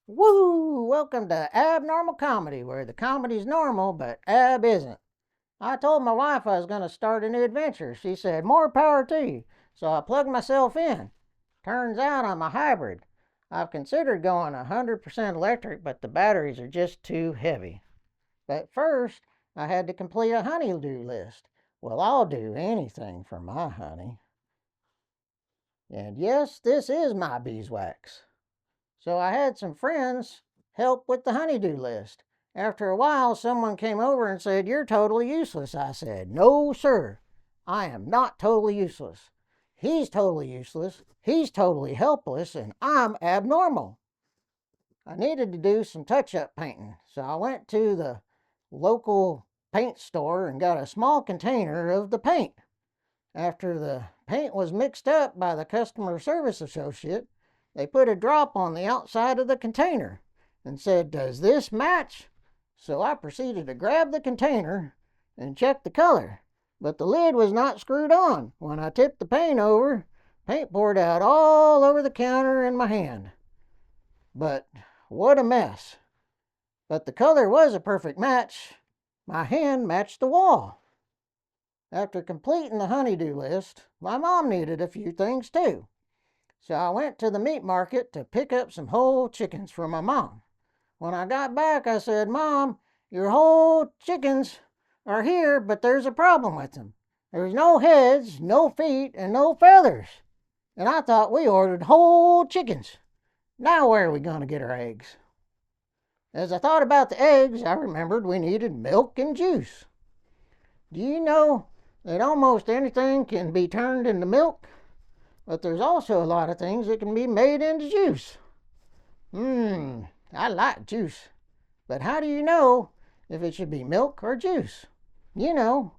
Woo! Welcome to Abnormal Comedy, where the comedy's normal, but Ab isn't. I told my wife I was going to start a new adventure. She said, more power to you. So I plugged myself in. Turns out I'm a hybrid. I've considered going 100% electric, but the batteries are just too heavy. But first, I had to complete a honey-do list. Well, I'll do anything for my honey. And yes, this is my beeswax. So I had some friends help with the honeydew list. After a while, someone came over and said, "You're totally useless." I said, "No, sir. I am not totally useless. He's totally useless. He's totally helpless, and I'm abnormal." I needed to do some touch-up painting, so I went to the local paint store and got a small container of the paint. After the paint was mixed up by the customer service associate, they put a drop on the outside of the container and said, "Does this match?" So I proceeded to grab the container and check the color. But the lid was not screwed on. When I tipped the paint over, paint poured out all over the counter and my hand. But what a mess. But the color was a perfect match. My hand matched the wall. After completing the honeydew list, my mom needed a few things too. So I went to the meat market to pick up some whole chickens for my mom. When I got back, I said, "Mom, your whole chickens are here, but there's a problem with them. There's no heads, no feet, and no feathers. And I thought we ordered whole chickens. Now where are we going to get our eggs?" As I thought about the eggs, I remembered we needed milk and juice. Do you know that almost anything can be turned into milk? But there's also a lot of things that can be made into juice. I like juice. But how do you know if it should be milk or juice? You know,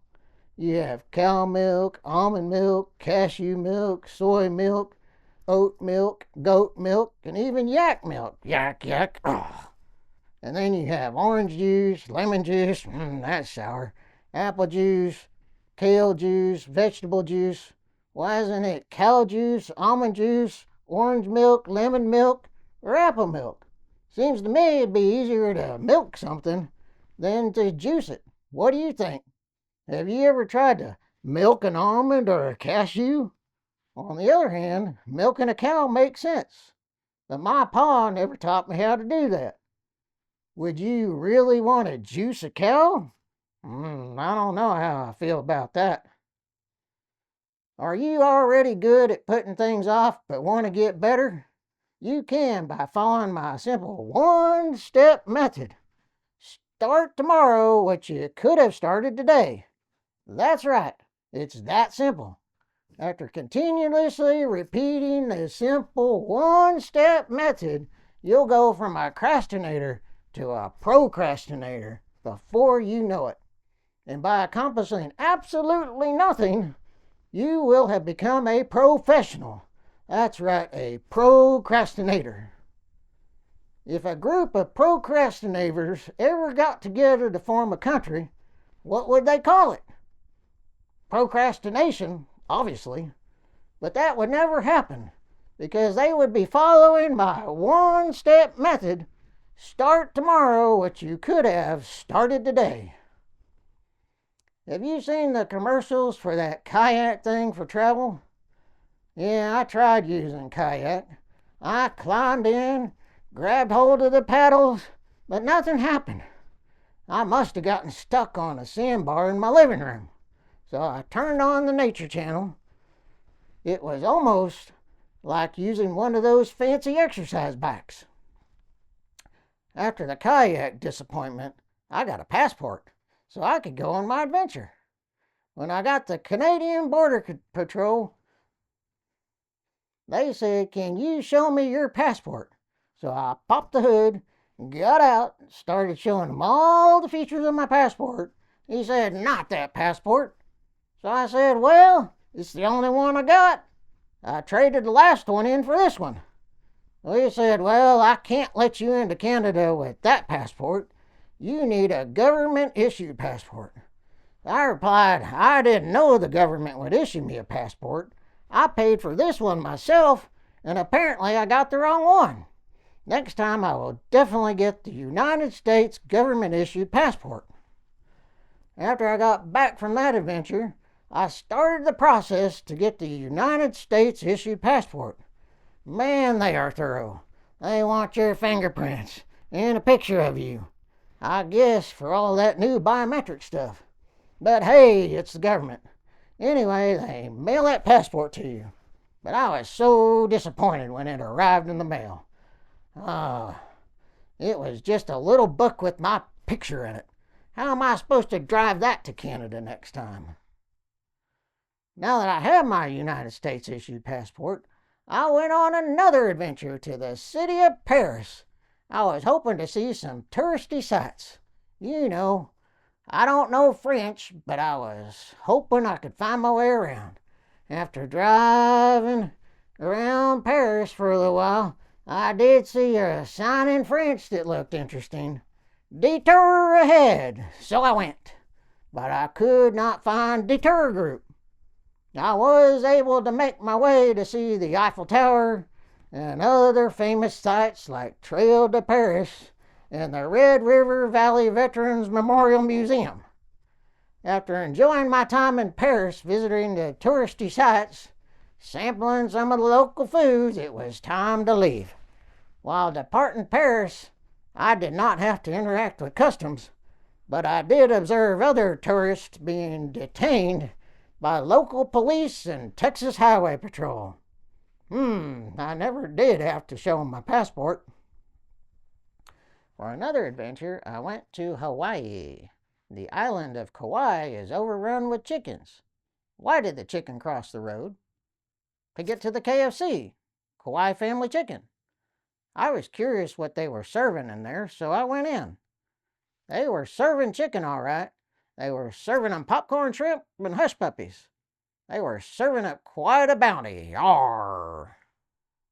you have cow milk, almond milk, cashew milk, soy milk, oat milk, goat milk, and even yak milk. Yak, yak. Oh. And then you have orange juice, lemon juice, that's sour, apple juice, kale juice, vegetable juice. Why isn't it cow juice, almond juice, orange milk, lemon milk, or apple milk? Seems to me it'd be easier to milk something than to juice it. What do you think? Have you ever tried to milk an almond or a cashew? On the other hand, milking a cow makes sense. But my pa never taught me how to do that. Would you really want to juice a cow? I don't know how I feel about that. Are you already good at putting things off but want to get better? You can by following my simple one-step method. Start tomorrow what you could have started today. That's right. It's that simple. After continuously repeating the simple one-step method, you'll go from a procrastinator to a procrastinator before you know it. And by accomplishing absolutely nothing, you will have become a professional. That's right, a procrastinator. If a group of procrastinators ever got together to form a country, what would they call it? Procrastination, obviously. But that would never happen because they would be following my one-step method. Start tomorrow what you could have started today. Have you seen the commercials for that kayak thing for travel? Yeah, I tried using kayak. I climbed in, grabbed hold of the paddles, but nothing happened. I must have gotten stuck on a sandbar in my living room. So I turned on the Nature Channel. It was almost like using one of those fancy exercise bikes. After the kayak disappointment, I got a passport so I could go on my adventure. When I got the Canadian Border Patrol, they said, "Can you show me your passport?" So I popped the hood, got out, started showing him all the features of my passport. He said, "Not that passport." So I said, "Well, it's the only one I got. I traded the last one in for this one." Well, he said, "Well, I can't let you into Canada with that passport. You need a government-issued passport." I replied, "I didn't know the government would issue me a passport. I paid for this one myself, and apparently I got the wrong one." Next time I will definitely get the United States government-issued passport. After I got back from that adventure, I started the process to get the United States issued passport. Man, they are thorough. They want your fingerprints and a picture of you. I guess for all that new biometric stuff. But hey, it's the government. Anyway, they mail that passport to you. But I was so disappointed when it arrived in the mail. It was just a little book with my picture in it. How am I supposed to drive that to Canada next time? Now that I have my United States issued passport, I went on another adventure to the city of Paris. I was hoping to see some touristy sights. You know, I don't know French, but I was hoping I could find my way around. After driving around Paris for a little while, I did see a sign in French that looked interesting. Detour ahead, so I went. But I could not find the tour group. I was able to make my way to see the Eiffel Tower and other famous sites like Trail de Paris and the Red River Valley Veterans Memorial Museum. After enjoying my time in Paris visiting the touristy sites, sampling some of the local foods, it was time to leave. While departing Paris, I did not have to interact with customs, but I did observe other tourists being detained by local police and Texas Highway Patrol. I never did have to show them my passport. For another adventure, I went to Hawaii. The island of Kauai is overrun with chickens. Why did the chicken cross the road? To get to the KFC, Kauai Family Chicken. I was curious what they were serving in there, so I went in. They were serving chicken all right. They were serving them popcorn shrimp and hush puppies. They were serving up quite a bounty. Arr!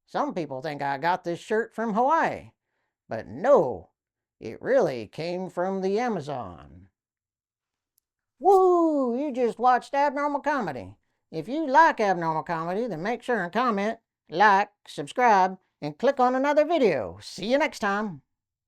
Some people think I got this shirt from Hawaii, but no, it really came from the Amazon. Woo! You just watched Abnormal Comedy. If you like Abnormal Comedy, then make sure and comment, like, subscribe, and click on another video. See you next time.